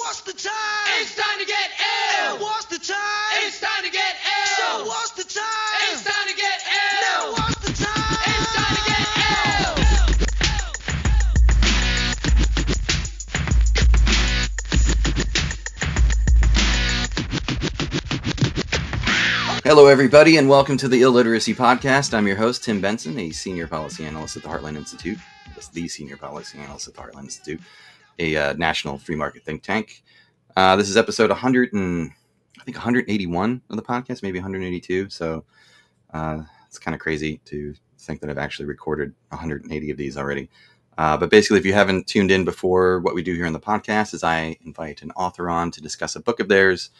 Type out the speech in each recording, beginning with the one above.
what's the time? It's time to get ill. And what's the time? It's time to get ill. So what's the time? It's time to get ill. Now what's the time? It's time to get ill. Hello, everybody, and welcome to the Illiteracy Podcast. I'm your host, Tim Benson, a senior policy analyst at the Heartland Institute. That's the senior policy analyst at the Heartland Institute, a national free market think tank. This is episode 181 of the podcast, maybe 182. So it's kind of crazy to think that I've actually recorded 180 of these already. But basically, if you haven't tuned in before, what we do here on the podcast is I invite an author on to discuss a book of theirs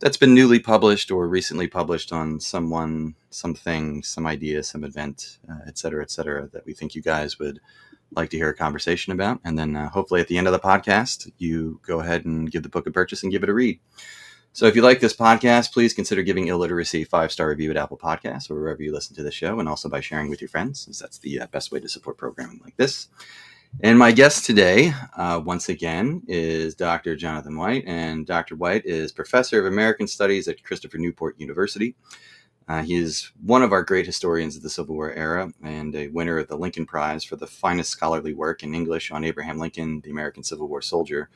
that's been newly published or recently published on someone, something, some idea, some event, et cetera, that we think you guys would like to hear a conversation about. And then hopefully at the end of the podcast, you go ahead and give the book a purchase and give it a read. So if you like this podcast, please consider giving Illiteracy a 5-star review at Apple Podcasts or wherever you listen to the show, and also by sharing with your friends, since that's the best way to support programming like this. And my guest today, once again, is Dr. Jonathan White. And Dr. White is Professor of American Studies at Christopher Newport University. He is one of our great historians of the Civil War era and a winner of the Lincoln Prize for the finest scholarly work in English on Abraham Lincoln, the American Civil War soldier,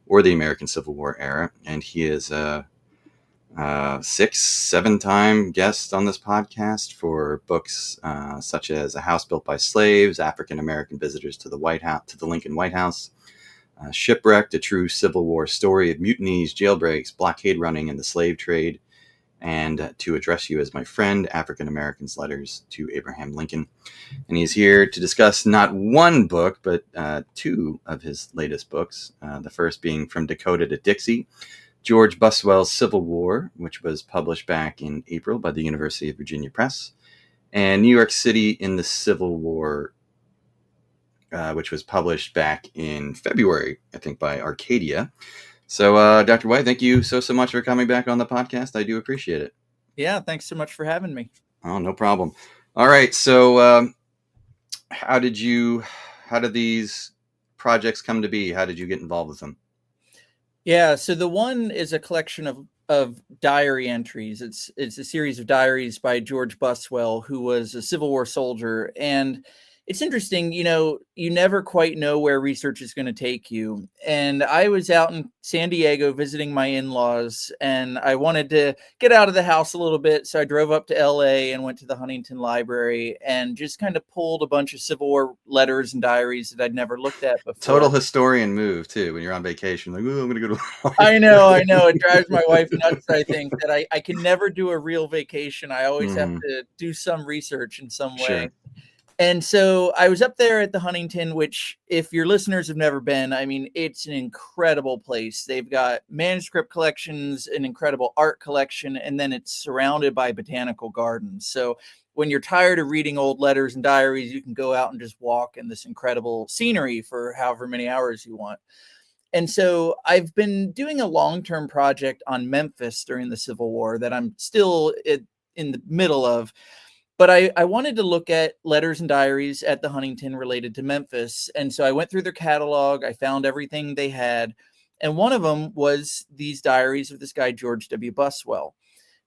or the American Civil War era. And he is a 6-7-time guest on this podcast for books such as A House Built by Slaves, African American Visitors to the White House, to the Lincoln White House, Shipwrecked, A True Civil War Story of Mutinies, Jailbreaks, Blockade Running, and the Slave Trade, and To Address You as My Friend, African Americans' Letters to Abraham Lincoln. And he's here to discuss not one book, but two of his latest books, the first being From Dakota to Dixie, George Buswell's Civil War, which was published back in April by the University of Virginia Press, and New York City in the Civil War, which was published back in February, I think, by Arcadia. So, Dr. White, thank you so much for coming back on the podcast. I do appreciate it. Yeah, thanks so much for having me. Oh, no problem. All right, so how did these projects come to be? How did you get involved with them? Yeah, so the one is a collection of diary entries. It's a series of diaries by George Buswell, who was a Civil War soldier. And it's interesting, you never quite know where research is going to take you. And I was out in San Diego visiting my in-laws, and I wanted to get out of the house a little bit. So I drove up to LA and went to the Huntington Library and just kind of pulled a bunch of Civil War letters and diaries that I'd never looked at before. Total historian move, too, when you're on vacation. Like, oh, I'm going to go to the I know. It drives my wife nuts, I think, that I can never do a real vacation. I always have to do some research in some way. Sure. And so I was up there at the Huntington, which, if your listeners have never been, I mean, it's an incredible place. They've got manuscript collections, an incredible art collection, and then it's surrounded by botanical gardens. So when you're tired of reading old letters and diaries, you can go out and just walk in this incredible scenery for however many hours you want. And so I've been doing a long-term project on Memphis during the Civil War that I'm still in the middle of. But I wanted to look at letters and diaries at the Huntington related to Memphis. And so I went through their catalog. I found everything they had. And one of them was these diaries of this guy, George W. Buswell.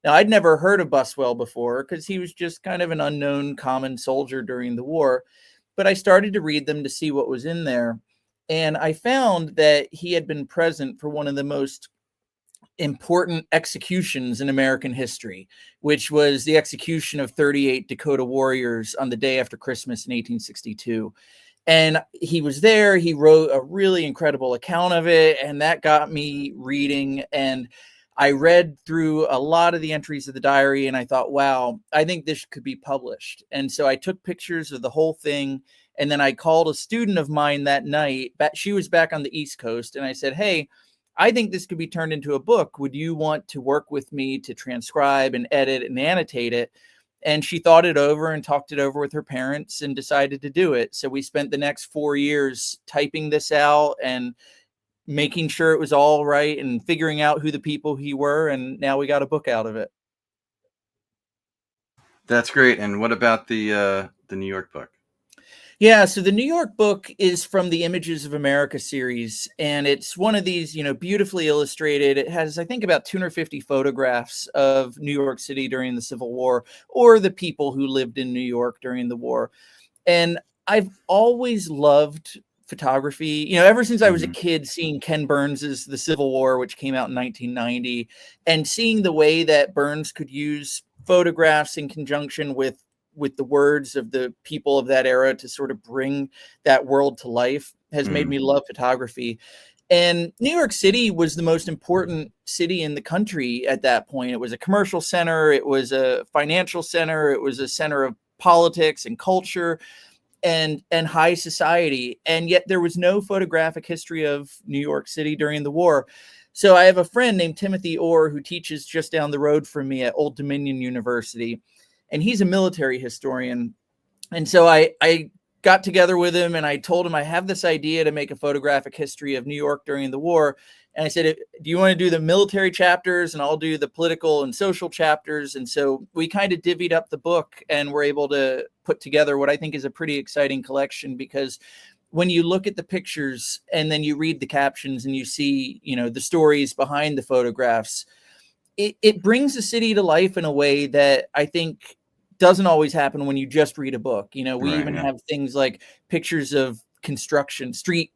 Now, I'd never heard of Buswell before because he was just kind of an unknown common soldier during the war. But I started to read them to see what was in there. And I found that he had been present for one of the most important executions in American history, which was the execution of 38 Dakota warriors on the day after Christmas in 1862. And he was there. He wrote a really incredible account of it, and that got me reading. And I read through a lot of the entries of the diary, and I thought, wow, I think this could be published. And so I took pictures of the whole thing, and then I called a student of mine that night. She was back on the East Coast, and I said, hey, I think this could be turned into a book. Would you want to work with me to transcribe and edit and annotate it? And she thought it over and talked it over with her parents and decided to do it. So we spent the next 4 years typing this out and making sure it was all right and figuring out who the people he were. And now we got a book out of it. That's great. And what about the New York book? Yeah, so the New York book is from the Images of America series, and it's one of these, beautifully illustrated. It has, I think, about 250 photographs of New York City during the Civil War, or the people who lived in New York during the war. And I've always loved photography, ever since I was a Mhm. kid, seeing Ken Burns's The Civil War, which came out in 1990, and seeing the way that Burns could use photographs in conjunction with the words of the people of that era to sort of bring that world to life has made Mhm. me love photography. And New York City was the most important city in the country at that point. It was a commercial center, it was a financial center, it was a center of politics and culture and high society. And yet there was no photographic history of New York City during the war. So I have a friend named Timothy Orr who teaches just down the road from me at Old Dominion University, and he's a military historian. And so I got together with him and I told him I have this idea to make a photographic history of New York during the war. And I said, do you want to do the military chapters and I'll do the political and social chapters? And so we kind of divvied up the book and we're able to put together what I think is a pretty exciting collection, because when you look at the pictures and then you read the captions and you see, the stories behind the photographs, it brings the city to life in a way that I think doesn't always happen when you just read a book. We Right. even Yeah. have things like pictures of construction, street,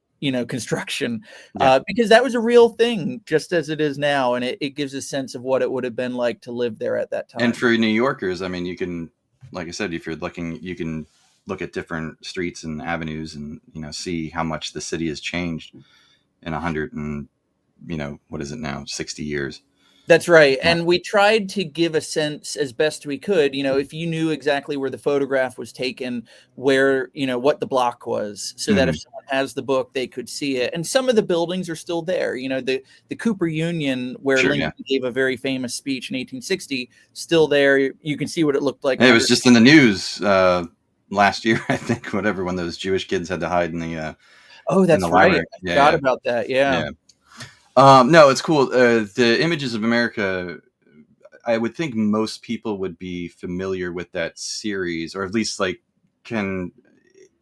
construction, Yeah. because that was a real thing, just as it is now. And it gives a sense of what it would have been like to live there at that And time. for New Yorkers, I mean, you can, like I said, if you're looking, you can look at different streets and avenues and, see how much the city has changed in 100 and, what is it now, 60 years. That's right. Yeah. And we tried to give a sense as best we could, if you knew exactly where the photograph was taken, where, what the block was, so that if Mhm. someone has the book, they could see it. And some of the buildings are still there. The Cooper Union, where Sure. Yeah. Lincoln gave a very famous speech in 1860, still there. You can see what it looked like. It was just in the news last year, I think, whatever, when those Jewish kids had to hide in the Oh, that's right. library. I forgot about that. Yeah. Yeah. No, it's cool. The Images of America, I would think most people would be familiar with that series, or at least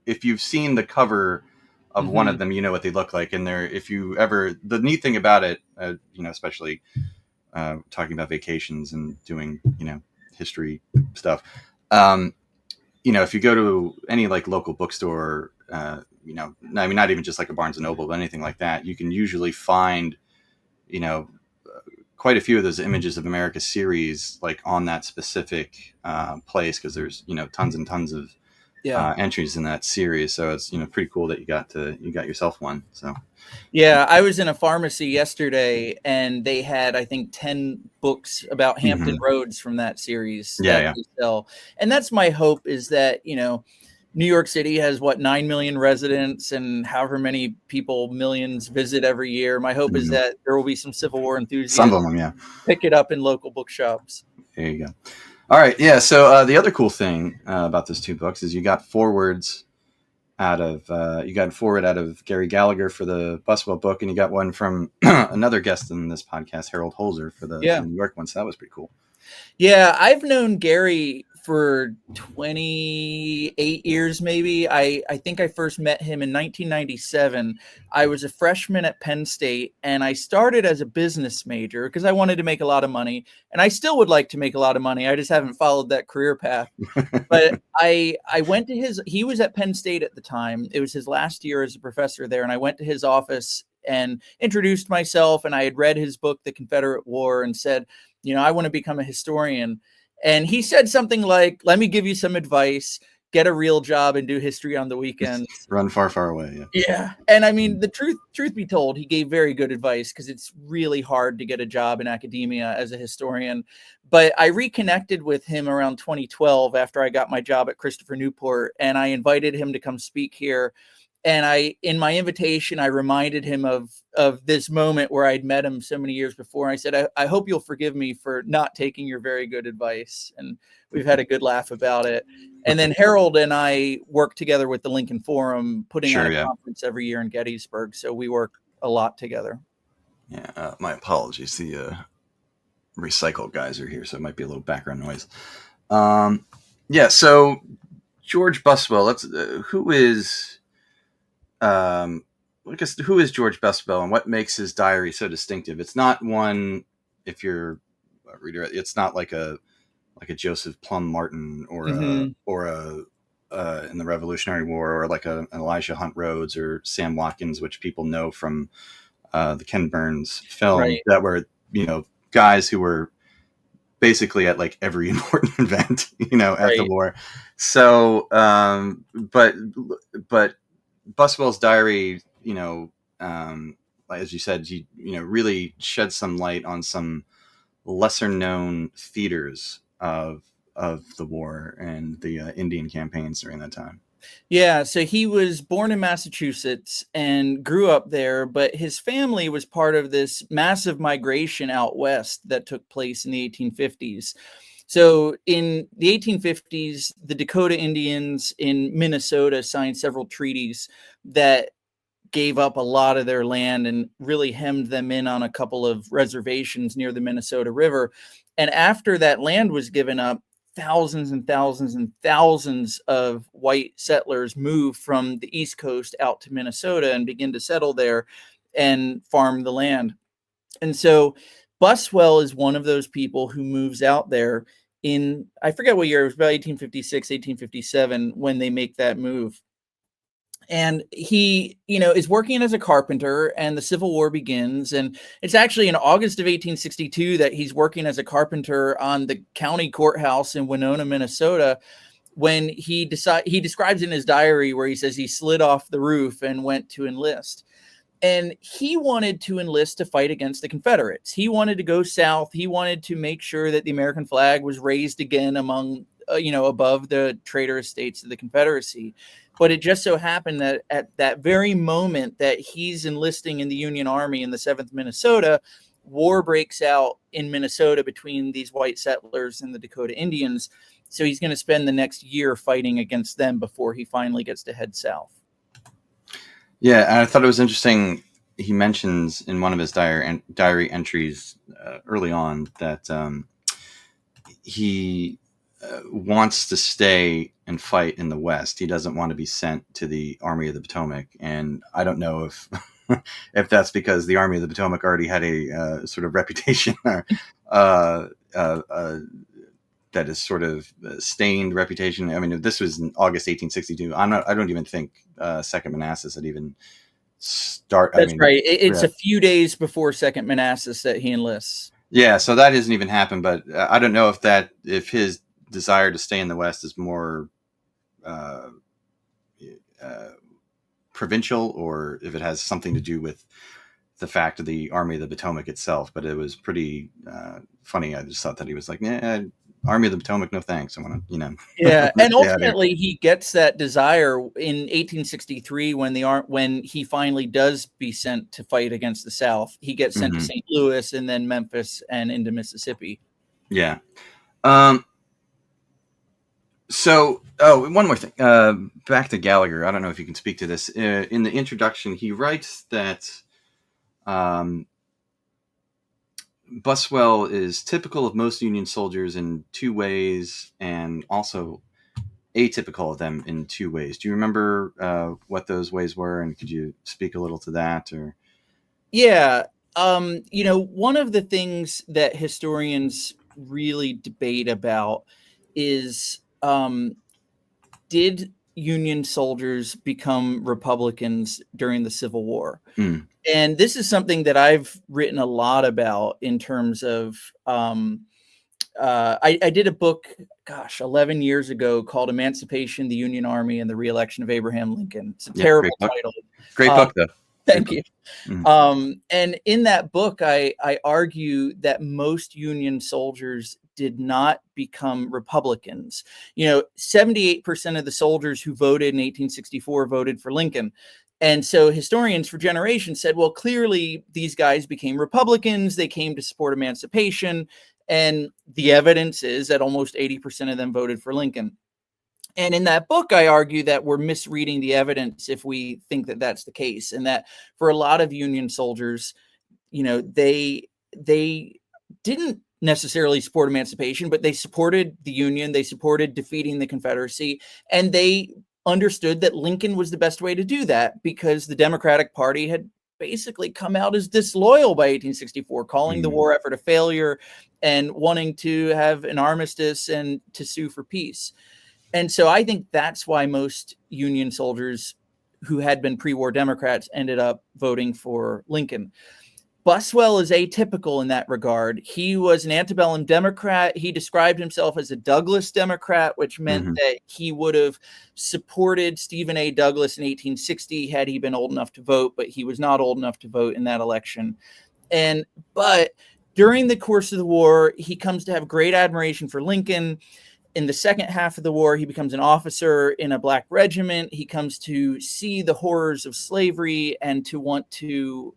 if you've seen the cover of one of Mhm. them, you know what they look like. And the neat thing about it, especially talking about vacations and doing, history stuff. If you go to any local bookstore, I mean, not even just like a Barnes and Noble, but anything like that, you can usually find, you know, quite a few of those Images of America series on that specific place, because there's tons and tons of entries in that series. So it's pretty cool that you got yourself one. So Yeah, I was in a pharmacy yesterday and they had, I think, 10 books about Hampton Mhm. Roads from that series that Yeah. they sell. And that's my hope, is that, New York City has 9 million residents and however many people millions visit every year. My hope is Mhm. that there will be some Civil War Some enthusiasts of them, yeah. pick it up in local bookshops. There you go. All right, yeah. So the other cool thing about those two books is you got forward out of Gary Gallagher for the Buswell book, and you got one from another guest in this podcast, Harold Holzer, for the New York one. So that was pretty cool. Yeah, I've known Gary for 28 years, maybe. I think I first met him in 1997. I was a freshman at Penn State, and I started as a business major because I wanted to make a lot of money, and I still would like to make a lot of money. I just haven't followed that career path. But I went to he was at Penn State at the time. It was his last year as a professor there, and I went to his office and introduced myself, and I had read his book, The Confederate War, and said, I want to become a historian. And he said something like, let me give you some advice, get a real job and do history on the weekends. Run far, far away. Yeah. Yeah. And I mean, the truth be told, he gave very good advice, because it's really hard to get a job in academia as a historian. But I reconnected with him around 2012 after I got my job at Christopher Newport, and I invited him to come speak here. And in my invitation, I reminded him of this moment where I'd met him so many years before. I said, I hope you'll forgive me for not taking your very good advice. And we've had a good laugh about it. And then Harold and I work together with the Lincoln Forum, putting on a conference every year in Gettysburg. So we work a lot together. Yeah. My apologies. The recycle guys are here, so it might be a little background noise. Yeah. So George Buswell. Let's who is I guess who is George Buswell and what makes his diary so distinctive? It's not one, if you're a reader, it's not like a Joseph Plum Martin or Mhm. a in the Revolutionary War, or like an Elijah Hunt Rhodes or Sam Watkins, which people know from the Ken Burns film, Right. that were, guys who were basically at like every important event, at the Right. war. So, but Buswell's diary, as you said, he, really shed some light on some lesser known theaters of the war and the Indian campaigns during that time. Yeah, so he was born in Massachusetts and grew up there, but his family was part of this massive migration out west that took place in the 1850s. So in the 1850s, the Dakota Indians in Minnesota signed several treaties that gave up a lot of their land and really hemmed them in on a couple of reservations near the Minnesota River. And after that land was given up, thousands and thousands and thousands of white settlers moved from the East Coast out to Minnesota and begin to settle there and farm the land. And so Buswell is one of those people who moves out there in, I forget what year, it was about 1856, 1857 when they make that move. And he, is working as a carpenter, and the Civil War begins. And it's actually in August of 1862 that he's working as a carpenter on the county courthouse in Winona, Minnesota, when he describes in his diary where he says he slid off the roof and went to enlist. And he wanted to enlist to fight against the Confederates. He wanted to go south. He wanted to make sure that the American flag was raised again among, above the traitorous states of the Confederacy. But it just so happened that at that very moment that he's enlisting in the Union Army in the 7th Minnesota, war breaks out in Minnesota between these white settlers and the Dakota Indians. So he's going to spend the next year fighting against them before he finally gets to head south. Yeah, and I thought it was interesting. He mentions in one of his diary entries early on that he wants to stay and fight in the West. He doesn't want to be sent to the Army of the Potomac, and I don't know if if that's because the Army of the Potomac already had a sort of reputation that is sort of stained reputation. I mean, this was in August 1862. I don't even think Second Manassas had even start. That's right. It's a few days before Second Manassas that he enlists. Yeah, so that hasn't even happened. But I don't know if his desire to stay in the West is more provincial, or if it has something to do with the fact of the Army of the Potomac itself. But it was pretty funny. I just thought that he was like, yeah, Army of the Potomac, no thanks. I want to, Yeah, and ultimately he gets that desire in 1863 when he finally does be sent to fight against the South. He gets sent to St. Louis and then Memphis and into Mississippi. Yeah. So, one more thing. Back to Gallagher. I don't know if you can speak to this. In the introduction, he writes that Buswell is typical of most Union soldiers in two ways, and also atypical of them in two ways. Do you remember what those ways were, and could you speak a little to that? Or yeah, one of the things that historians really debate about is did Union soldiers become Republicans during the Civil War? And this is something that I've written a lot about in terms of, I did a book, 11 years ago called Emancipation, the Union Army, and the Re-election of Abraham Lincoln. It's a terrible title. Great book, though. Thank you. And in that book, I argue that most Union soldiers did not become Republicans. 78% of the soldiers who voted in 1864 voted for Lincoln. And so historians for generations said, well, clearly these guys became Republicans. They came to support emancipation. And the evidence is that almost 80% of them voted for Lincoln. And in that book, I argue that we're misreading the evidence if we think that that's the case, and that for a lot of Union soldiers, they didn't necessarily support emancipation, but they supported the Union, they supported defeating the Confederacy, and they understood that Lincoln was the best way to do that because the Democratic Party had basically come out as disloyal by 1864, calling the war effort a failure and wanting to have an armistice and to sue for peace. And so I think that's why most Union soldiers who had been pre-war Democrats ended up voting for Lincoln. Buswell is atypical in that regard. He was an antebellum Democrat. He described himself as a Douglas Democrat, which meant that he would have supported Stephen A. Douglas in 1860 had he been old enough to vote, but he was not old enough to vote in that election. But during the course of the war, he comes to have great admiration for Lincoln. In the second half of the war, he becomes an officer in a black regiment. He comes to see the horrors of slavery and to want to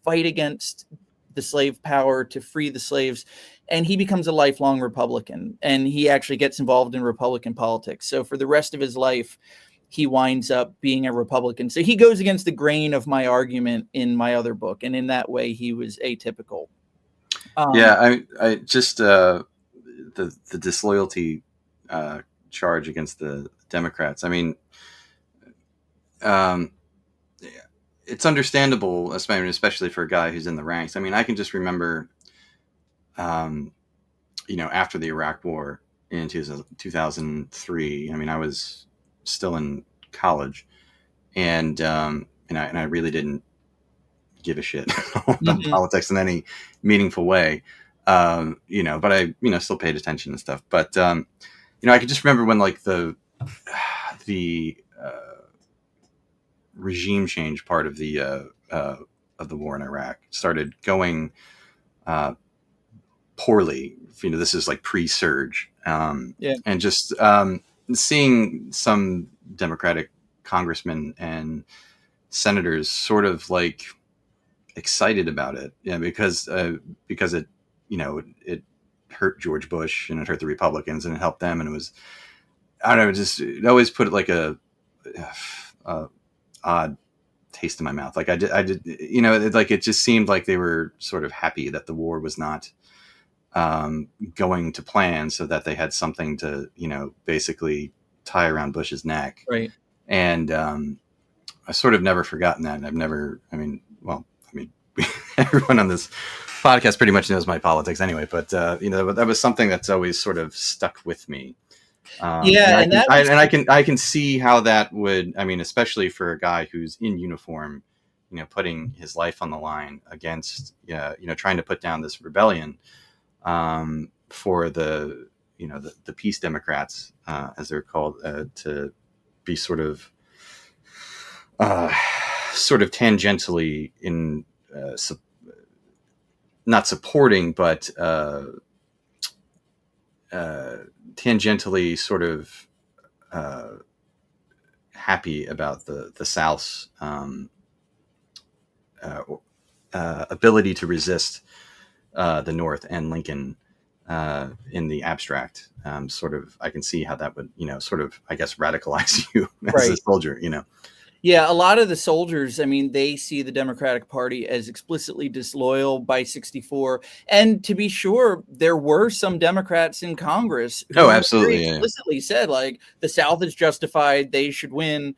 fight against the slave power to free the slaves. And he becomes a lifelong Republican, and he actually gets involved in Republican politics. So for the rest of his life, he winds up being a Republican. So he goes against the grain of my argument in my other book. And in that way, he was atypical. I just, the disloyalty charge against the Democrats. I mean, it's understandable, especially for a guy who's in the ranks. I mean, I can just remember, after the Iraq War in 2003. I mean, I was still in college, and I really didn't give a shit about politics in any meaningful way. But I, still paid attention and stuff. But, I could just remember when like the regime change part of the war in Iraq started going poorly. This is like pre-surge. And just seeing some Democratic congressmen and senators sort of like excited about it, because it it hurt George Bush and it hurt the Republicans and it helped them, and it was, I don't know, it always put like a odd taste in my mouth. Like I did, it just seemed like they were sort of happy that the war was not going to plan, so that they had something to, basically tie around Bush's neck. Right. And I sort of never forgotten that. And I've never, everyone on this podcast pretty much knows my politics anyway, but that was something that's always sort of stuck with me. I can see how that would, especially for a guy who's in uniform, putting his life on the line against, trying to put down this rebellion, for the peace Democrats, as they're called, to be sort of tangentially in, not supporting, but tangentially sort of happy about the South's ability to resist the North and Lincoln in the abstract. I can see how that would, I guess, radicalize you as a soldier, Yeah, a lot of the soldiers, they see the Democratic Party as explicitly disloyal by 1964. And to be sure, there were some Democrats in Congress who absolutely explicitly said, like, the South is justified, they should win,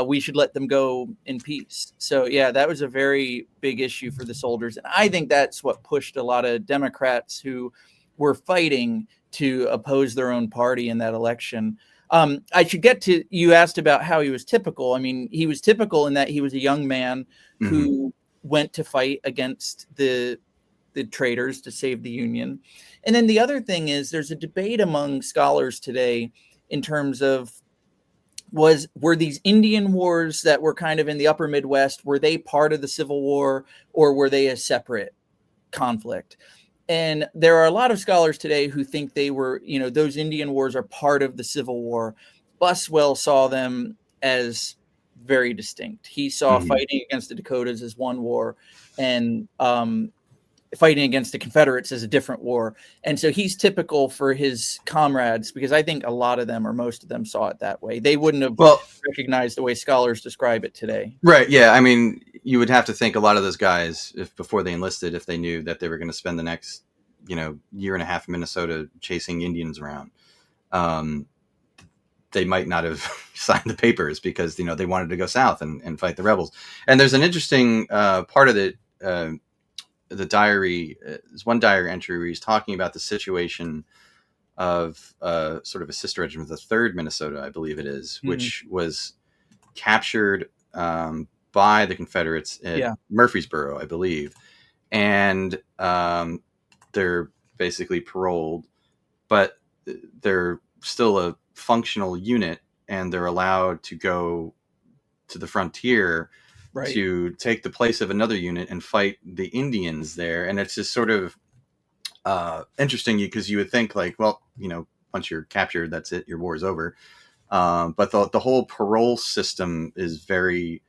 we should let them go in peace. So, yeah, that was a very big issue for the soldiers. And I think that's what pushed a lot of Democrats who were fighting to oppose their own party in that election. I should get to, you asked about how he was typical. He was typical in that he was a young man who went to fight against the traitors to save the Union. And then the other thing is there's a debate among scholars today in terms of were these Indian wars that were kind of in the upper Midwest, were they part of the Civil War or were they a separate conflict? And there are a lot of scholars today who think they were, those Indian wars are part of the Civil War. Buswell saw them as very distinct. He saw fighting against the Dakotas as one war and fighting against the Confederates as a different war. And so he's typical for his comrades, because I think a lot of them or most of them saw it that way. They wouldn't have recognized the way scholars describe it today. Right. Yeah. You would have to think a lot of those guys, if before they enlisted, if they knew that they were going to spend the next, year and a half in Minnesota chasing Indians around, they might not have signed the papers because, they wanted to go south and fight the rebels. And there's an interesting part of the diary. There's one diary entry where he's talking about the situation of sort of a sister regiment, the 3rd Minnesota, I believe it is, which was captured by the Confederates at Murfreesboro, I believe. And they're basically paroled, but they're still a functional unit, and they're allowed to go to the frontier to take the place of another unit and fight the Indians there. And it's just sort of interesting, because you would think like, well, once you're captured, that's it, your war is over. But the whole parole system is very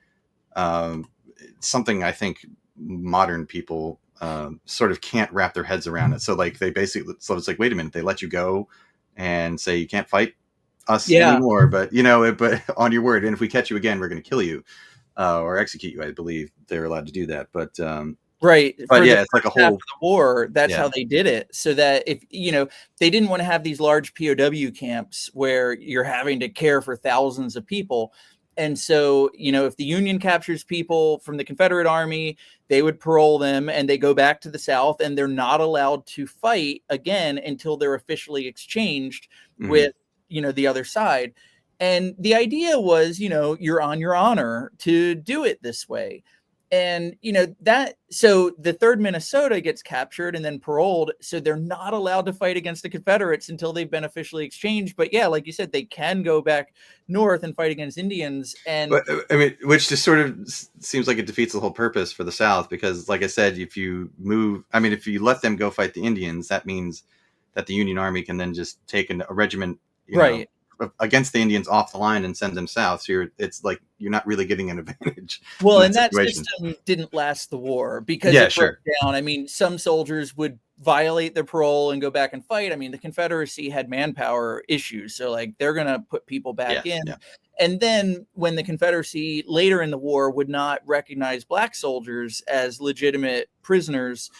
something I think modern people sort of can't wrap their heads around it. So like it's like, wait a minute, they let you go and say you can't fight us anymore, but but on your word, and if we catch you again, we're going to kill you or execute you. I believe they're allowed to do that, but right. But it's like a whole after the war. That's how they did it, so that if they didn't want to have these large POW camps where you're having to care for thousands of people. And so, if the Union captures people from the Confederate Army, they would parole them and they go back to the South, and they're not allowed to fight again until they're officially exchanged with, the other side. And the idea was, you're on your honor to do it this way. And, so the 3rd Minnesota gets captured and then paroled. So they're not allowed to fight against the Confederates until they've been officially exchanged. But yeah, like you said, they can go back north and fight against Indians. And which just sort of seems like it defeats the whole purpose for the South, because like I said, if you let them go fight the Indians, that means that the Union Army can then just take a regiment, against the Indians off the line and send them south. So it's like you're not really getting an advantage. Well, and that system didn't last the war because it broke down. I mean, some soldiers would violate their parole and go back and fight. I mean, the Confederacy had manpower issues, so like they're going to put people back in. Yeah. And then when the Confederacy later in the war would not recognize black soldiers as legitimate prisoners,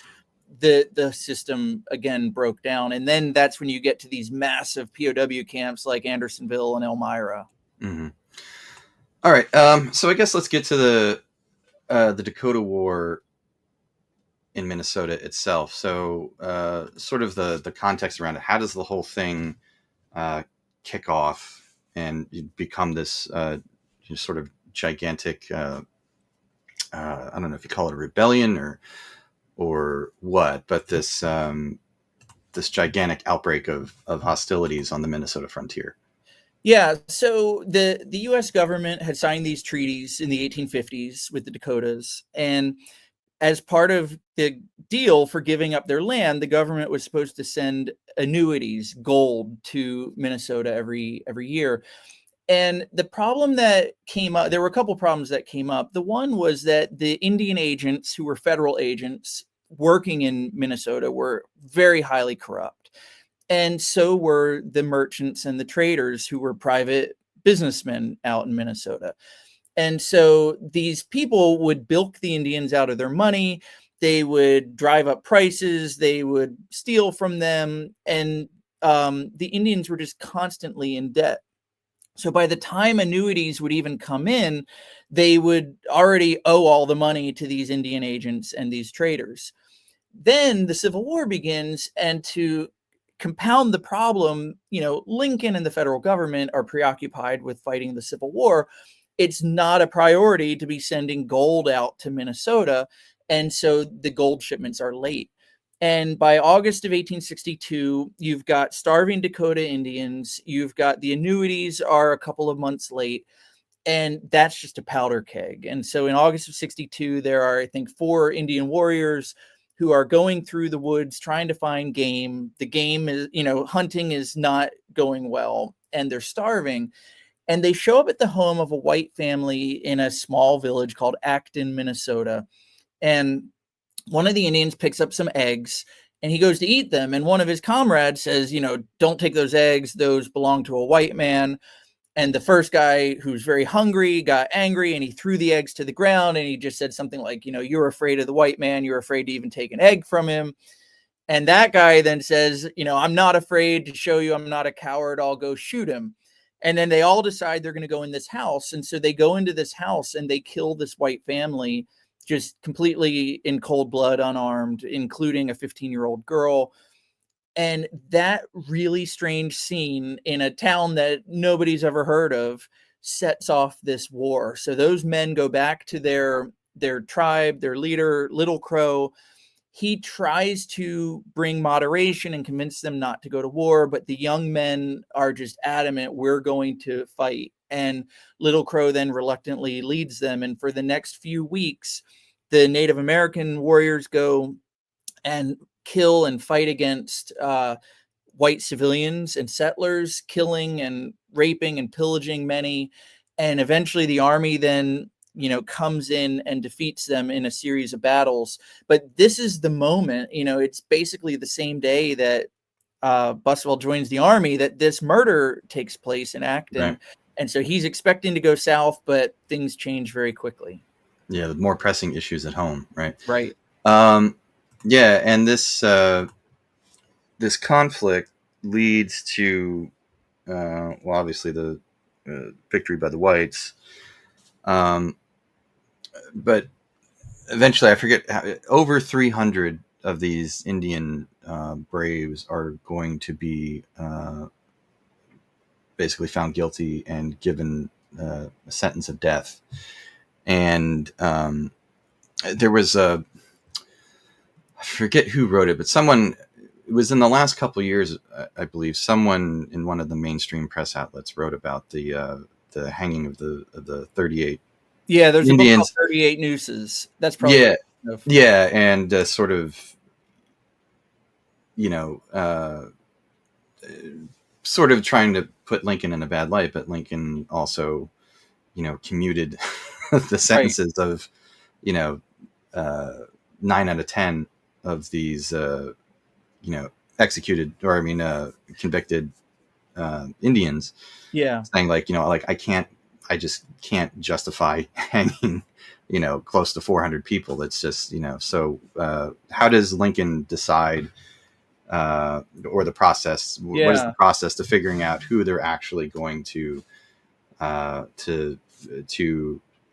the system again broke down. And then that's when you get to these massive POW camps like Andersonville and Elmira. Mm-hmm. All right. So I guess let's get to the Dakota War in Minnesota itself. So sort of the context around it. How does the whole thing kick off and become this sort of gigantic, I don't know if you call it a rebellion or what, but this gigantic outbreak of hostilities on the Minnesota frontier? Yeah, so the U.S. government had signed these treaties in the 1850s with the Dakotas, and as part of the deal for giving up their land, the government was supposed to send annuities, gold, to Minnesota every year. And the problem that came up, there were a couple problems that came up. The one was that the Indian agents, who were federal agents working in Minnesota, were very highly corrupt. And so were the merchants and the traders, who were private businessmen out in Minnesota. And so these people would bilk the Indians out of their money. They would drive up prices. They would steal from them. And the Indians were just constantly in debt. So by the time annuities would even come in, they would already owe all the money to these Indian agents and these traders. Then the Civil War begins, and to compound the problem, Lincoln and the federal government are preoccupied with fighting the Civil War. It's not a priority to be sending gold out to Minnesota, and so the gold shipments are late. And by August of 1862, you've got starving Dakota Indians. You've got the annuities are a couple of months late, and that's just a powder keg. And so in August of 62, there are, I think, 4 Indian warriors who are going through the woods trying to find game. The game is, hunting is not going well, and they're starving. And they show up at the home of a white family in a small village called Acton, Minnesota. And one of the Indians picks up some eggs and he goes to eat them. And one of his comrades says, don't take those eggs. Those belong to a white man. And the first guy, who's very hungry, got angry and he threw the eggs to the ground. And he just said something like, you're afraid of the white man. You're afraid to even take an egg from him. And that guy then says, I'm not afraid to show you I'm not a coward. I'll go shoot him. And then they all decide they're going to go in this house. And so they go into this house and they kill this white family just completely in cold blood, unarmed, including a 15-year-old girl. And that really strange scene in a town that nobody's ever heard of sets off this war. So those men go back to their tribe, their leader, Little Crow. He tries to bring moderation and convince them not to go to war, but the young men are just adamant, we're going to fight. And Little Crow then reluctantly leads them. And for the next few weeks, the Native American warriors go and kill and fight against white civilians and settlers, killing and raping and pillaging many. And eventually the army then comes in and defeats them in a series of battles. But this is the moment, it's basically the same day that Buswell joins the army that this murder takes place in Acton. Right. And so he's expecting to go south, but things change very quickly. Yeah, the more pressing issues at home, right? Right. Yeah, and this conflict leads to, obviously the victory by the whites. But eventually, I forget, over 300 of these Indian braves are going to be basically found guilty and given a sentence of death. And there was I forget who wrote it, but it was in the last couple of years, I believe, someone in one of the mainstream press outlets wrote about the hanging of the 38. Yeah, there's Indians. A book called 38 Nooses. That's probably and sort of, sort of trying to put Lincoln in a bad light, but Lincoln also, commuted the sentences of, 9 out of 10 of these, executed convicted Indians. Yeah, saying I just can't justify hanging, close to 400 people. It's just, so how does Lincoln decide, or the process, what is the process to figuring out who they're actually going to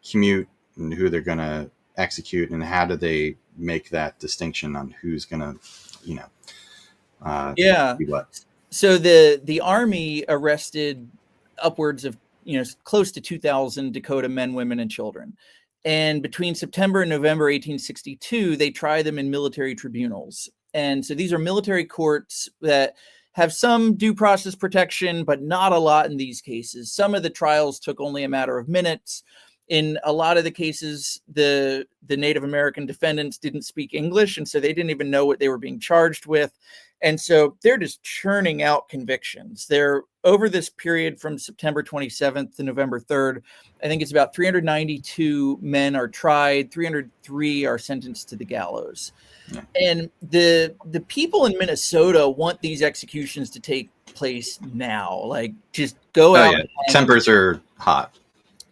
commute and who they're going to execute, and how do they make that distinction on who's going to, do what? So the army arrested upwards of close to 2,000 Dakota men, women, and children. And between September and November 1862, they try them in military tribunals. And so these are military courts that have some due process protection, but not a lot in these cases. Some of the trials took only a matter of minutes. In a lot of the cases, the Native American defendants didn't speak English, and so they didn't even know what they were being charged with. And so they're just churning out convictions. They're over this period from September 27th to November 3rd. I think it's about 392 men are tried. 303 are sentenced to the gallows. Yeah. And the people in Minnesota want these executions to take place now. Like, just go out. Yeah. Tempers are hot.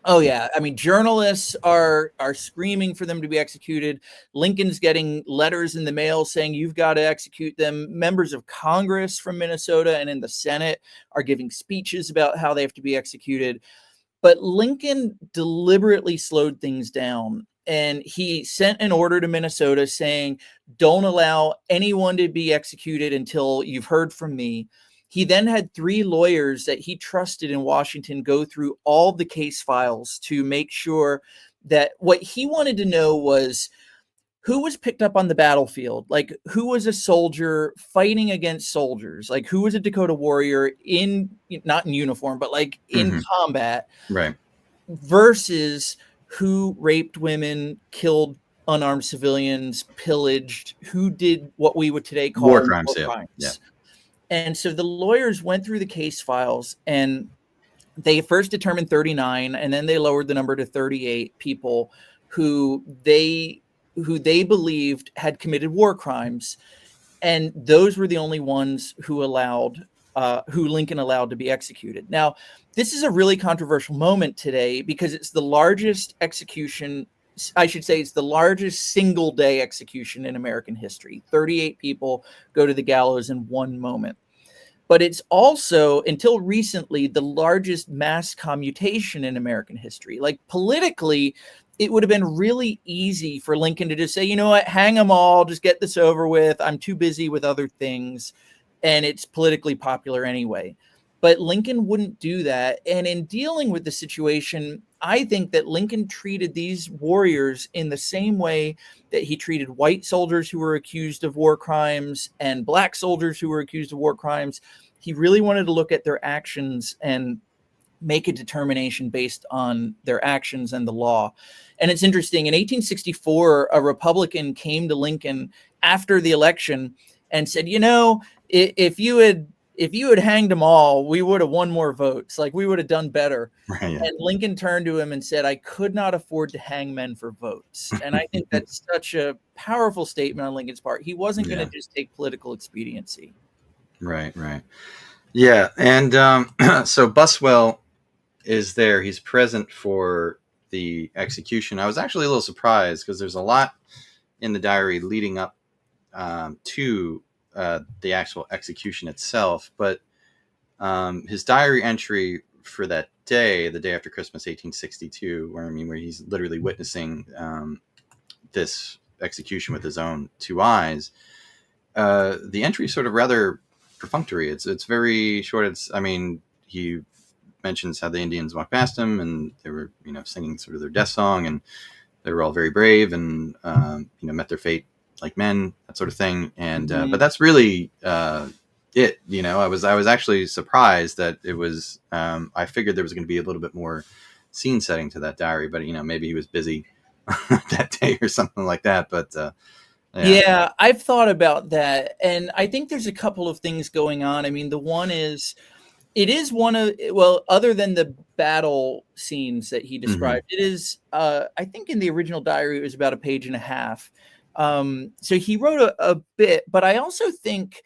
Oh, yeah. I mean, journalists are screaming for them to be executed. Lincoln's getting letters in the mail saying you've got to execute them. Members of Congress from Minnesota and in the Senate are giving speeches about how they have to be executed. But Lincoln deliberately slowed things down. And he sent an order to Minnesota saying, don't allow anyone to be executed until you've heard from me. He then had 3 lawyers that he trusted in Washington go through all the case files to make sure that what he wanted to know was who was picked up on the battlefield, like who was a soldier fighting against soldiers, like who was a Dakota warrior not in uniform, but like in combat, right? Versus who raped women, killed unarmed civilians, pillaged, who did what we would today call war crimes. Yeah. And so the lawyers went through the case files and they first determined 39, and then they lowered the number to 38 people who they believed had committed war crimes. And those were the only ones who Lincoln allowed to be executed. Now, this is a really controversial moment today because it's the largest execution I should say it's the largest single day execution in American history. 38 people go to the gallows in one moment. But it's also, until recently, the largest mass commutation in American history. Like, politically, it would have been really easy for Lincoln to just say, you know what, hang them all, just get this over with. I'm too busy with other things. And it's politically popular anyway. But Lincoln wouldn't do that. And in dealing with the situation, I think that Lincoln treated these warriors in the same way that he treated white soldiers who were accused of war crimes and black soldiers who were accused of war crimes. He really wanted to look at their actions and make a determination based on their actions and the law. And it's interesting, in 1864, a Republican came to Lincoln after the election and said, you know, if you had hanged them all, we would have won more votes. Like, we would have done better. Right, yeah. And Lincoln turned to him and said, I could not afford to hang men for votes. And I think that's such a powerful statement on Lincoln's part. He wasn't going to just take political expediency. Right. Yeah. And so Buswell is there. He's present for the execution. I was actually a little surprised because there's a lot in the diary leading up to the actual execution itself, but his diary entry for that day, the day after Christmas, 1862, where he's literally witnessing this execution with his own two eyes. The entry is sort of rather perfunctory. It's very short. He mentions how the Indians walked past him and they were, singing sort of their death song, and they were all very brave and met their fate like men, that sort of thing. And but that's really it. I was actually surprised that it was. I figured there was going to be a little bit more scene setting to that diary, but maybe he was busy that day or something like that. But yeah, I've thought about that, and I think there's a couple of things going on. I mean, the one is, it is one of, well, other than the battle scenes that he described, it is, I think in the original diary, it was about a page and a half. So he wrote a bit, but I also think,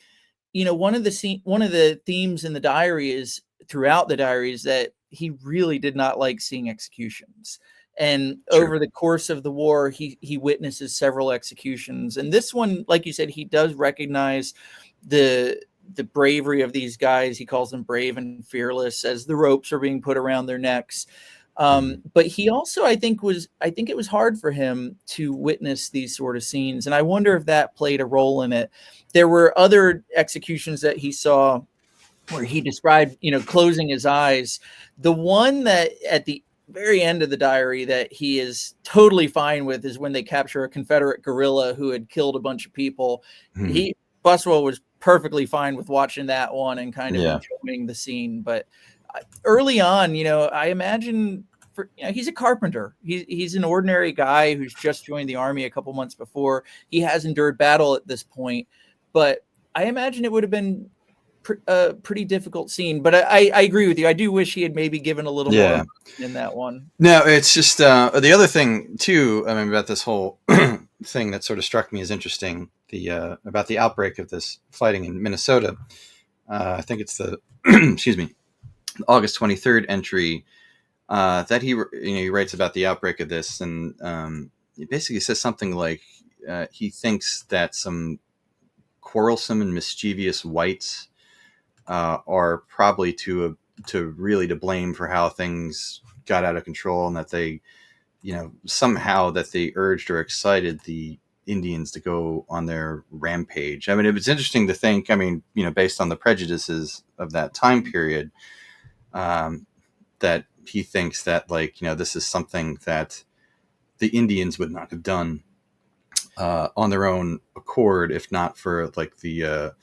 one of the themes in the diary is, throughout the diary, is that he really did not like seeing executions. And over the course of the war, he witnesses several executions. And this one, like you said, he does recognize the bravery of these guys. He calls them brave and fearless as the ropes are being put around their necks. But he also, I think it was hard for him to witness these sort of scenes. And I wonder if that played a role in it. There were other executions that he saw where he described, closing his eyes. The one that at the very end of the diary that he is totally fine with is when they capture a Confederate guerrilla who had killed a bunch of people. Buswell was perfectly fine with watching that one and kind of enjoying the scene. But early on, I imagine he's a carpenter. He's an ordinary guy who's just joined the army a couple months before. He has endured battle at this point, but I imagine it would have been a pretty difficult scene. But I agree with you. I do wish he had maybe given a little more in that one. No, it's just the other thing too. About this whole thing that sort of struck me as interesting. About the outbreak of this fighting in Minnesota. I think it's the excuse me, August 23rd entry that he writes about the outbreak of this, and he basically says something like he thinks that some quarrelsome and mischievous whites are probably to blame for how things got out of control, and that they somehow that they urged or excited the Indians to go on their rampage. It was interesting to think, based on the prejudices of that time period, that he thinks that this is something that the Indians would not have done on their own accord, if not for the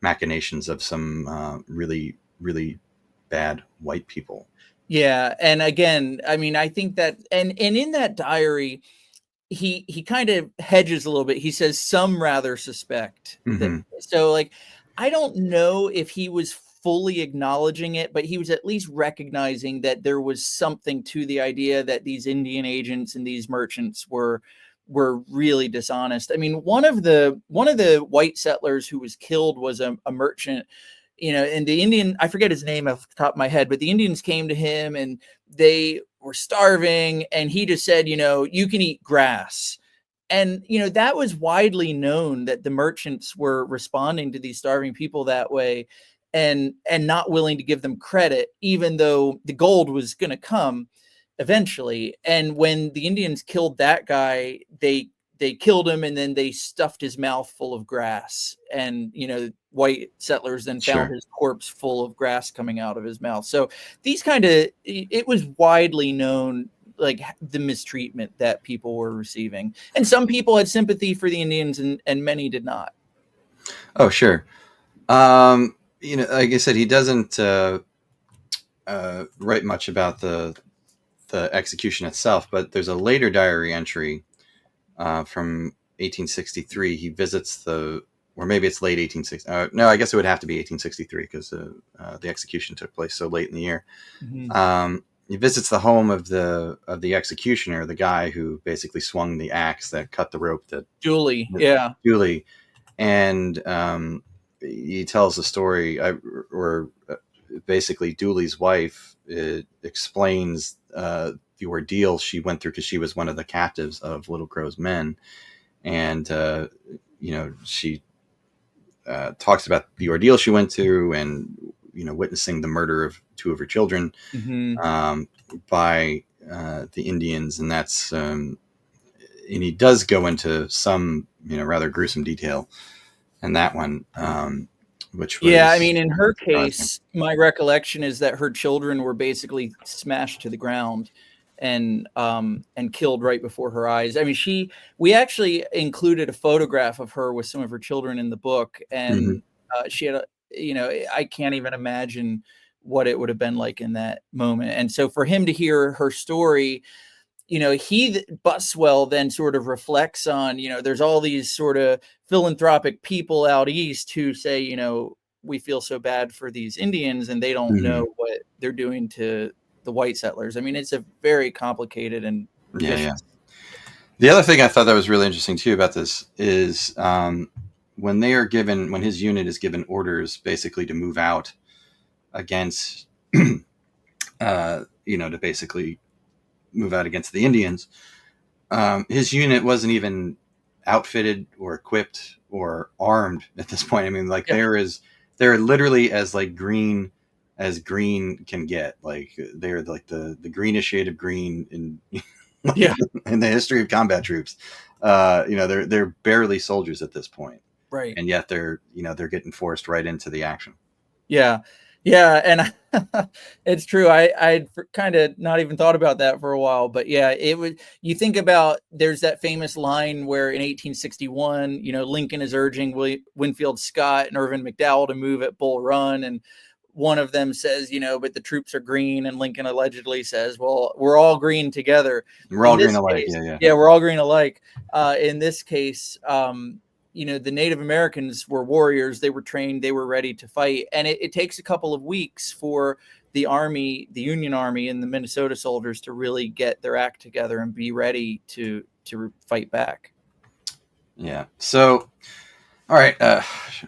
machinations of some really, really bad white people. Yeah. And again, I think that, and in that diary, he kind of hedges a little bit. He says some rather suspect. So I don't know if he was fully acknowledging it, but he was at least recognizing that there was something to the idea that these Indian agents and these merchants were really dishonest. One of the white settlers who was killed was a merchant, and the Indian, I forget his name off the top of my head, but the Indians came to him and they we're starving. And he just said, you can eat grass. And, that was widely known that the merchants were responding to these starving people that way and not willing to give them credit, even though the gold was going to come eventually. And when the Indians killed that guy, they killed him and then they stuffed his mouth full of grass. And, white settlers then found Sure. his corpse full of grass coming out of his mouth. So it was widely known, like the mistreatment that people were receiving. And some people had sympathy for the Indians and many did not. Oh, sure. Like I said, he doesn't write much about the execution itself, but there's a later diary entry from 1863. He visits or maybe it's late 1860. No, I guess it would have to be 1863 because the execution took place so late in the year. Mm-hmm. He visits the home of the executioner, the guy who basically swung the axe that cut the rope. Dooley, yeah. Dooley, and he tells the story, basically Dooley's wife explains the ordeal she went through because she was one of the captives of Little Crow's men, and she talks about the ordeal she went through and witnessing the murder of two of her children by the Indians, and that's and he does go into some rather gruesome detail in that one, which was I mean, in her surprising. case, my recollection is that her children were basically smashed to the ground and killed right before her eyes. I mean, we actually included a photograph of her with some of her children in the book, and she had I can't even imagine what it would have been like in that moment. And so for him to hear her story, Buswell then sort of reflects on, there's all these sort of philanthropic people out east who say, we feel so bad for these Indians and they don't know what they're doing to the white settlers. I mean, it's a very complicated and vicious. Yeah. The other thing I thought that was really interesting too about this is when his unit is given orders basically to move out against, to basically move out against the Indians, his unit wasn't even outfitted or equipped or armed at this point. I mean, like they're literally as like green as green can get. Like they're like the greenish shade of green in in the history of combat troops. They're barely soldiers at this point, right? And yet they're getting forced right into the action. Yeah, and it's true. I'd kind of not even thought about that for a while, but yeah, it would. You think about there's that famous line where in 1861, Lincoln is urging Winfield Scott and Irvin McDowell to move at Bull Run, and one of them says, but the troops are green, and Lincoln allegedly says, well, we're all green together. We're all green alike. Yeah, we're all green alike. In this case, the Native Americans were warriors. They were trained. They were ready to fight. And it takes a couple of weeks for the army, the Union Army and the Minnesota soldiers to really get their act together and be ready to fight back. Yeah. So, all right.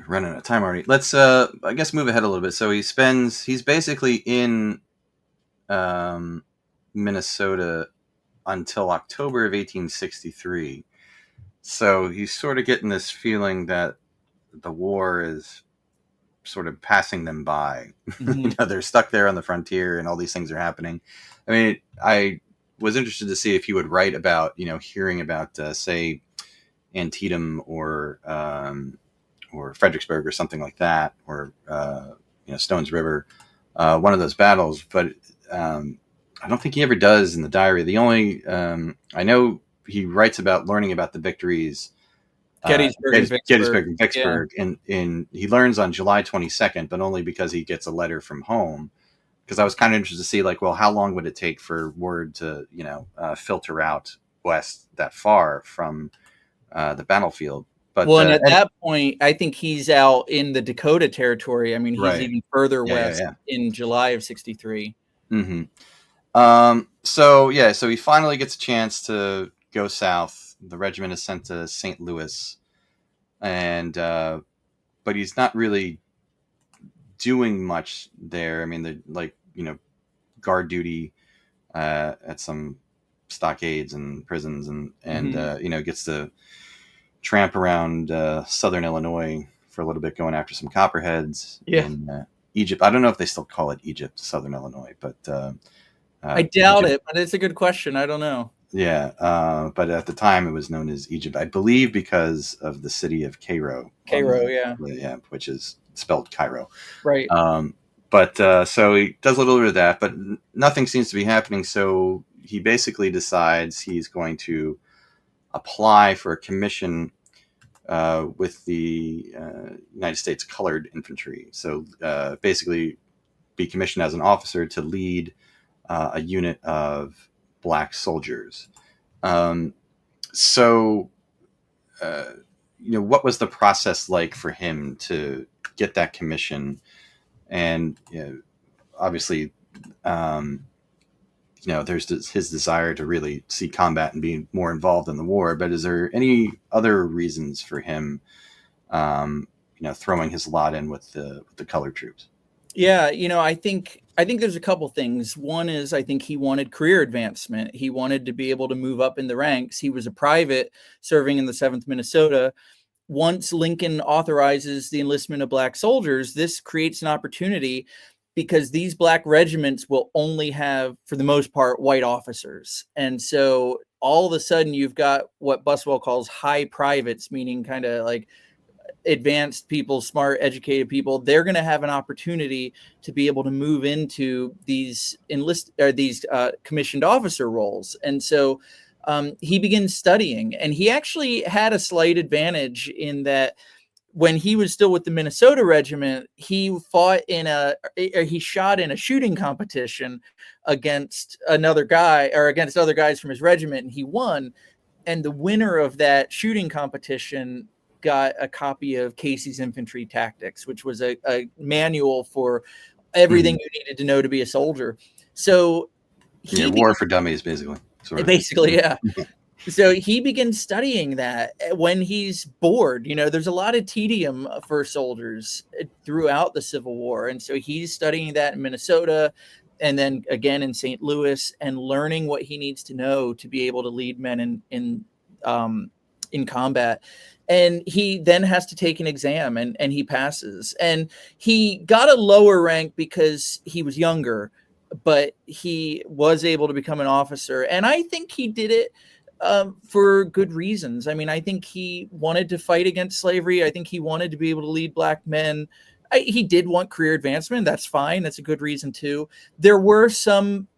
Running out of time already. Let's, I guess, move ahead a little bit. So he's basically in Minnesota until October of 1863. So he's sort of getting this feeling that the war is sort of passing them by. They're stuck there on the frontier and all these things are happening. I mean, I was interested to see if he would write about, hearing about, say, Antietam or Fredericksburg or something like that, or, Stones River, one of those battles. But I don't think he ever does in the diary. The only, I know he writes about learning about the victories, Gettysburg and Vicksburg, and he learns on July 22nd, but only because he gets a letter from home. Because I was kind of interested to see, like, well, how long would it take for word to, filter out west that far from the battlefield? But and at that point, I think he's out in the Dakota Territory. I mean, he's even further west in July of 63. Mm-hmm. So he finally gets a chance to go south. The regiment is sent to St. Louis, and but he's not really doing much there. I mean, guard duty, at some stockades and prisons, and Mhm. gets to tramp around southern Illinois for a little bit, going after some copperheads Yeah. in Egypt. I don't know if they still call it Egypt, southern Illinois, but I doubt Egypt. it, but it's a good question. I don't know. Yeah, but at the time it was known as Egypt, I believe, because of the city of Cairo on Cairo, yeah. yeah, which is spelled Cairo. Right. But so he does a little bit of that, but nothing seems to be happening. So he basically decides he's going to apply for a commission with the United States Colored Infantry. So basically, be commissioned as an officer to lead a unit of black soldiers. Um, so, uh, what was the process like for him to get that commission? And obviously, um, there's his desire to really see combat and be more involved in the war. But is there any other reasons for him, throwing his lot in with the colored troops? Yeah, I think there's a couple things. One is I think he wanted career advancement. He wanted to be able to move up in the ranks. He was a private serving in the 7th Minnesota. Once Lincoln authorizes the enlistment of black soldiers, this creates an opportunity because these black regiments will only have, for the most part, white officers. And so all of a sudden you've got what Buswell calls high privates, meaning kind of like advanced people, smart, educated people. They're going to have an opportunity to be able to move into these commissioned officer roles. And so he begins studying, and he actually had a slight advantage in that when he was still with the Minnesota regiment, he shot in a shooting competition against another guy or against other guys from his regiment, and he won. And the winner of that shooting competition got a copy of Casey's Infantry Tactics, which was a manual for everything you needed to know to be a soldier. So War for dummies, basically. Basically, yeah. So he begins studying that when he's bored. There's a lot of tedium for soldiers throughout the Civil War. And so he's studying that in Minnesota and then again in St. Louis and learning what he needs to know to be able to lead men in combat. And he then has to take an exam and he passes. And he got a lower rank because he was younger, but he was able to become an officer. And I think he did it for good reasons. I mean, I think he wanted to fight against slavery. I think he wanted to be able to lead black men. He did want career advancement. That's fine. That's a good reason too. There were some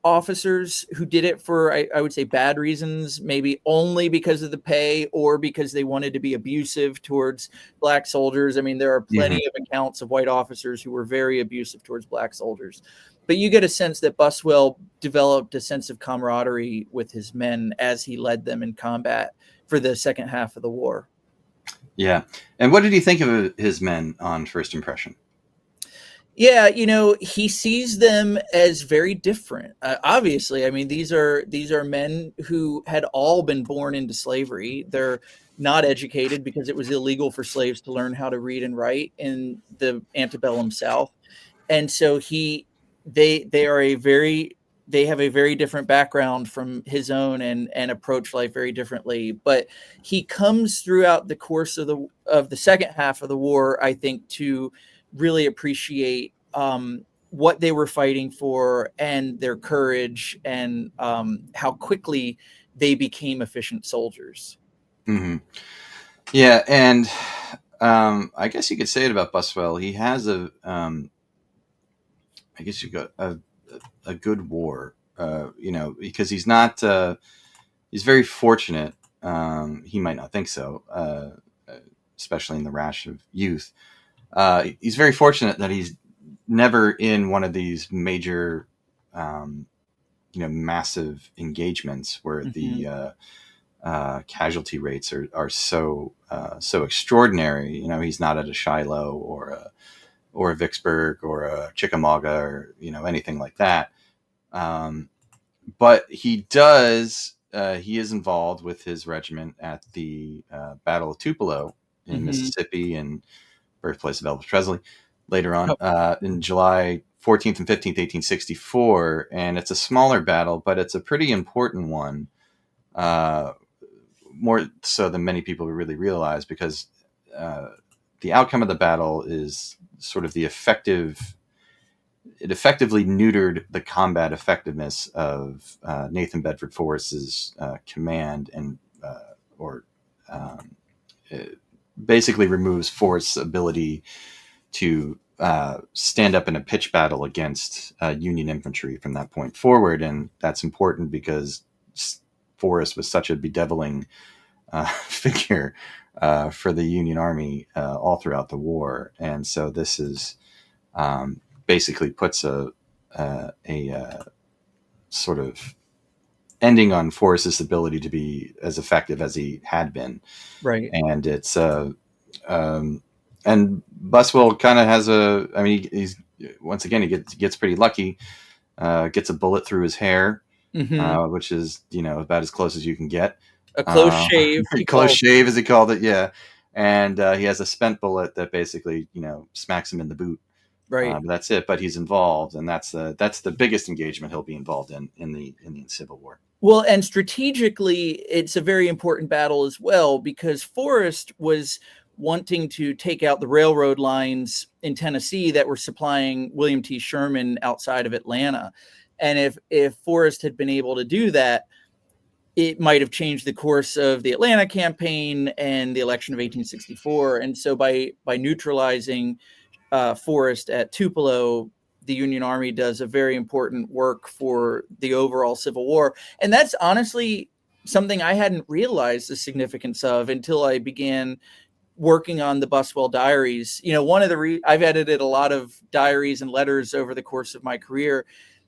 officers who did it for, I would say, bad reasons, maybe only because of the pay or because they wanted to be abusive towards black soldiers. I mean, there are plenty of accounts of white officers who were very abusive towards black soldiers. But you get a sense that Buswell developed a sense of camaraderie with his men as he led them in combat for the second half of the war. Yeah. And what did he think of his men on first impression? Yeah, he sees them as very different. Obviously, I mean, these are men who had all been born into slavery. They're not educated because it was illegal for slaves to learn how to read and write in the antebellum South. And so they have a very different background from his own and approach life very differently. But he comes throughout the course of the second half of the war, I think, to really appreciate what they were fighting for and their courage and how quickly they became efficient soldiers. Mm-hmm. Yeah, and I guess you could say it about Buswell. He has I guess you got a good war, because he's not. He's very fortunate. He might not think so, especially in the rash of youth. He's very fortunate that he's never in one of these major, massive engagements where the casualty rates are so extraordinary. He's not at a Shiloh or a Vicksburg or a Chickamauga or anything like that. But he does. He is involved with his regiment at the Battle of Tupelo in Mississippi and birthplace of Elvis Presley. Later on, in July 14th and 15th, 1864, and it's a smaller battle, but it's a pretty important one, more so than many people really realize, because the outcome of the battle is sort of it effectively neutered the combat effectiveness of Nathan Bedford Forrest's command, and it basically removes Forrest's ability to stand up in a pitched battle against Union infantry from that point forward. And that's important because Forrest was such a bedeviling figure for the Union Army all throughout the war. And so this is basically puts a sort of ending on Forrest's ability to be as effective as he had been. Right. And it's and Buswell kind of has he's once again, he gets pretty lucky, gets a bullet through his hair, which is, about as close as you can get. A close shave. Close shave, as he called it. Yeah. And he has a spent bullet that basically, smacks him in the boot. Right. But that's it. But he's involved, and that's the biggest engagement he'll be involved in the Indian Civil War. Well, and strategically, it's a very important battle as well, because Forrest was wanting to take out the railroad lines in Tennessee that were supplying William T. Sherman outside of Atlanta. And if Forrest had been able to do that, it might have changed the course of the Atlanta campaign and the election of 1864. And so by neutralizing Forrest at Tupelo, the Union Army does a very important work for the overall Civil War. And that's honestly something I hadn't realized the significance of until I began working on the Buswell diaries. One of the I've edited a lot of diaries and letters over the course of my career.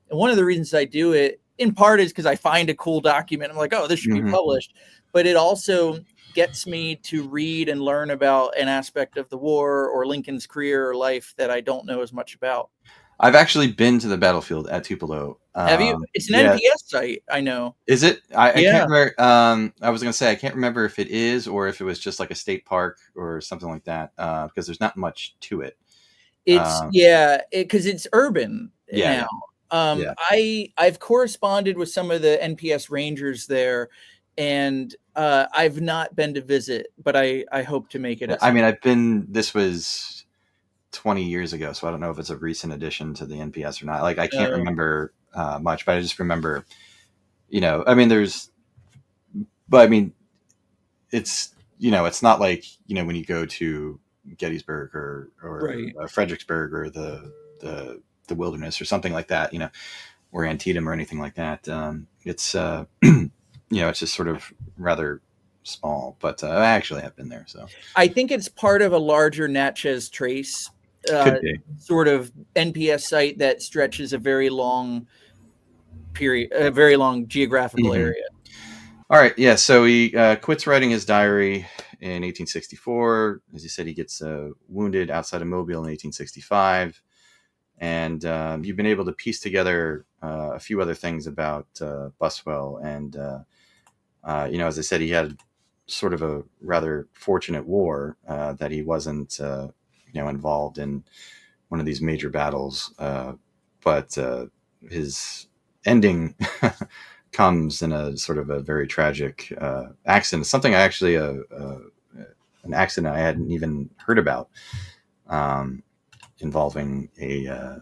And one of the reasons I do it, in part, is because I find a cool document. I'm like, oh, this should be published. But it also gets me to read and learn about an aspect of the war or Lincoln's career or life that I don't know as much about. I've actually been to the battlefield at Tupelo. Have you? It's an NPS site, I know. Is it? I can't remember. I was going to say, I can't remember if it is or if it was just like a state park or something like that, because there's not much to it. It's because it's urban now. I've corresponded with some of the NPS rangers there, and I've not been to visit, but I hope to make it. I've been. This was 20 years ago, so I don't know if it's a recent addition to the NPS or not. Like, I can't remember much, but I just remember, it's, it's not like, when you go to Gettysburg or Fredericksburg or the Wilderness or something like that, or Antietam or anything like that. It's, it's just sort of rather small, but I actually have been there. So I think it's part of a larger Natchez Trace sort of NPS site that stretches a very long period, a very long geographical area. All right. Yeah. So he quits writing his diary in 1864. As he said, he gets wounded outside of Mobile in 1865. And you've been able to piece together a few other things about Buswell. And, as I said, he had sort of a rather fortunate war that he wasn't, involved in one of these major battles. But his ending comes in a sort of a very tragic accident. Something I actually, an accident I hadn't even heard about, involving a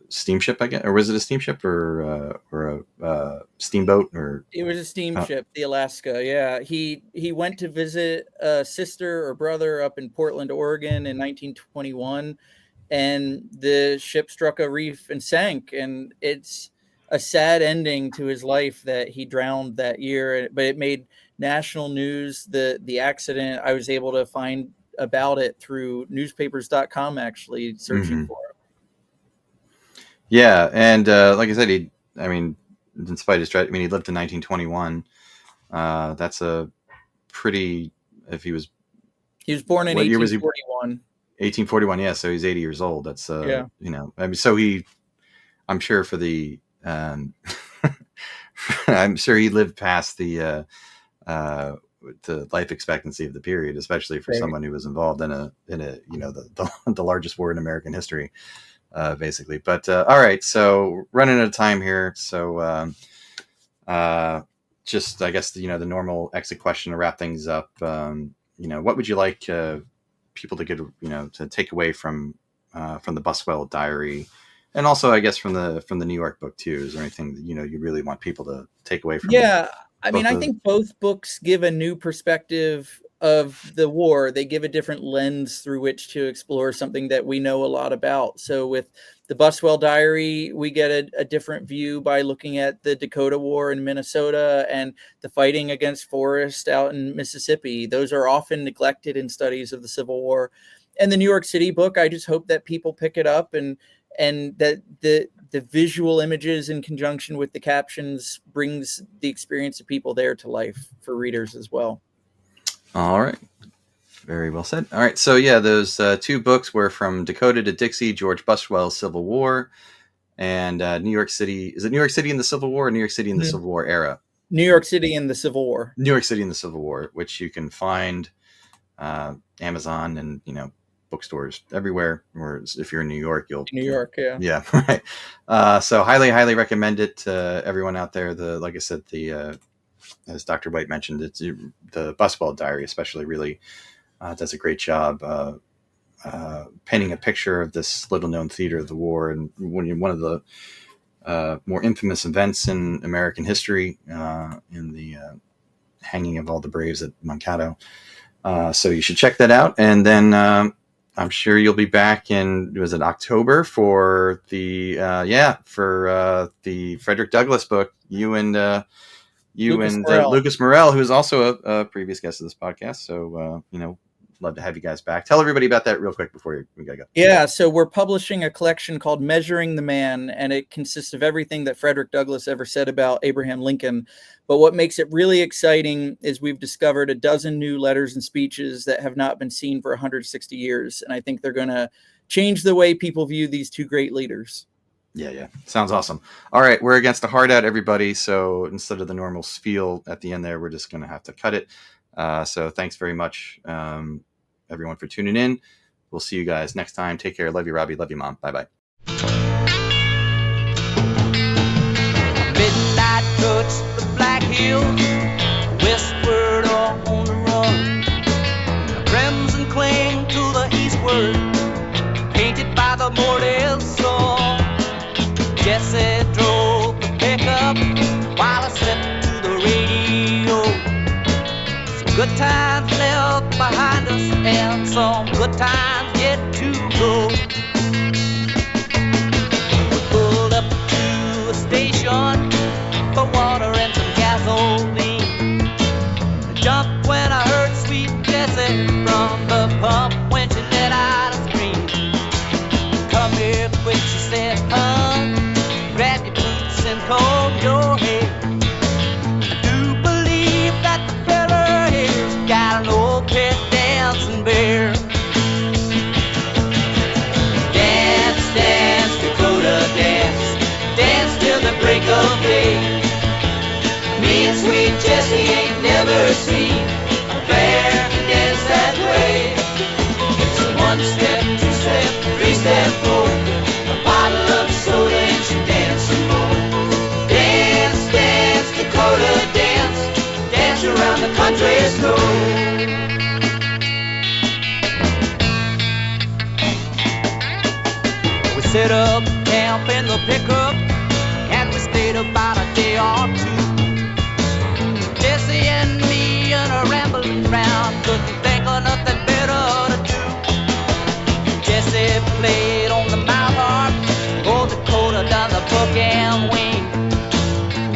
steamship, I guess, or was it a steamship or a steamboat? Or it was a steamship, the Alaska. Yeah, he went to visit a sister or brother up in Portland, Oregon, in 1921, and the ship struck a reef and sank. And it's a sad ending to his life that he drowned that year. But it made national news. The accident, I was able to find about it through newspapers.com, actually searching for it. Yeah. And like I said, despite his tragedy, he lived to 1921. That's a pretty, he was born in 1841. 1841. Yeah. So he's 80 years old. That's, so I'm sure for the, I'm sure he lived past the life expectancy of the period, especially for someone who was involved in the largest war in American history. basically. But all right, so running out of time here. So just, I guess, the normal exit question to wrap things up. What would you like people to get, to take away from the Buswell diary, and also, I guess, from the New York book too? Is there anything that, you really want people to take away from? Yeah, I mean, I think both books give a new perspective of the war. They give a different lens through which to explore something that we know a lot about. So with the Buswell diary, we get a different view by looking at the Dakota War in Minnesota and the fighting against Forrest out in Mississippi. Those are often neglected in studies of the Civil War. And the New York City book, I just hope that people pick it up and that the visual images in conjunction with the captions brings the experience of people there to life for readers as well. All right. Very well said. All right. So yeah, those two books were From Dakota to Dixie, George Buswell's Civil War, and New York City. Is it New York City in the Civil War or New York City in the Civil War era? New York City in the Civil War. New York City in the Civil War, which you can find Amazon and, bookstores everywhere. Or if you're in New York, New York, yeah. Yeah, right. So highly recommend it to everyone out there. Like I said, as Dr. White mentioned, it's the Buswell diary especially really does a great job painting a picture of this little known theater of the war, and one of the more infamous events in American history, in the hanging of all the braves at Mankato. So you should check that out. And then I'm sure you'll be back in, was it October, for the the Frederick Douglass book. You and Lucas Morel, who is also a previous guest of this podcast. So, love to have you guys back. Tell everybody about that real quick before we gotta go. Yeah, so we're publishing a collection called Measuring the Man, and it consists of everything that Frederick Douglass ever said about Abraham Lincoln. But what makes it really exciting is we've discovered a dozen new letters and speeches that have not been seen for 160 years. And I think they're going to change the way people view these two great leaders. Yeah. Sounds awesome. All right. We're against a hard out, everybody. So instead of the normal spiel at the end there, we're just going to have to cut it. So thanks very much, everyone, for tuning in. We'll see you guys next time. Take care. Love you, Robbie. Love you, Mom. Bye-bye. Midnight touched the Black Hills, westward on the run. Crimson cling to the eastward, painted by the morning sun. Jesse drove the pickup while I slept to the radio. Some good times left behind us and some good times yet to go. We pulled up to a station for water and some gasoline. I jumped when I heard sweet Jessie from the pump when she let out a scream. Come here quick, she said, grab your boots and comb your hair. I do believe that the fella here's got an old pet dancing bear. Dance, dance, Dakota, dance, dance till the break of day. Me and sweet Jessie ain't never seen a bear dance that way. It's a 1 step, 2 step, 3 step, 4. A bottle of soda and she dancing more. Dance, dance, Dakota, dance, dance around the country store. We set up camp in the pickup and we stayed about a day or two. Jessie and me and a rambling round, couldn't think of nothing better to do. Jessie played on the mouth harp, old Dakota done the book and wing.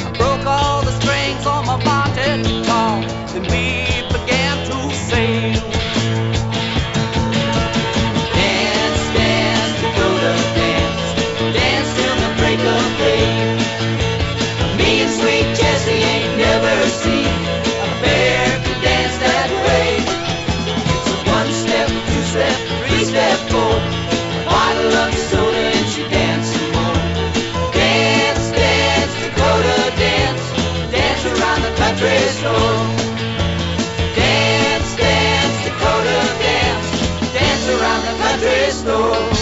I broke all the strings on my vaunted guitar, then we began to sing. Dance, dance, Dakota, dance, dance till the break of day. Me and sweet Jessie ain't never seen a bear to dance that way. It's a 1 step, 2 step, 3 step, 4. A bottle of soda and she dancing more. Dance, dance, Dakota, dance, dance around the country store. Dance, dance, Dakota, dance, dance around the country store.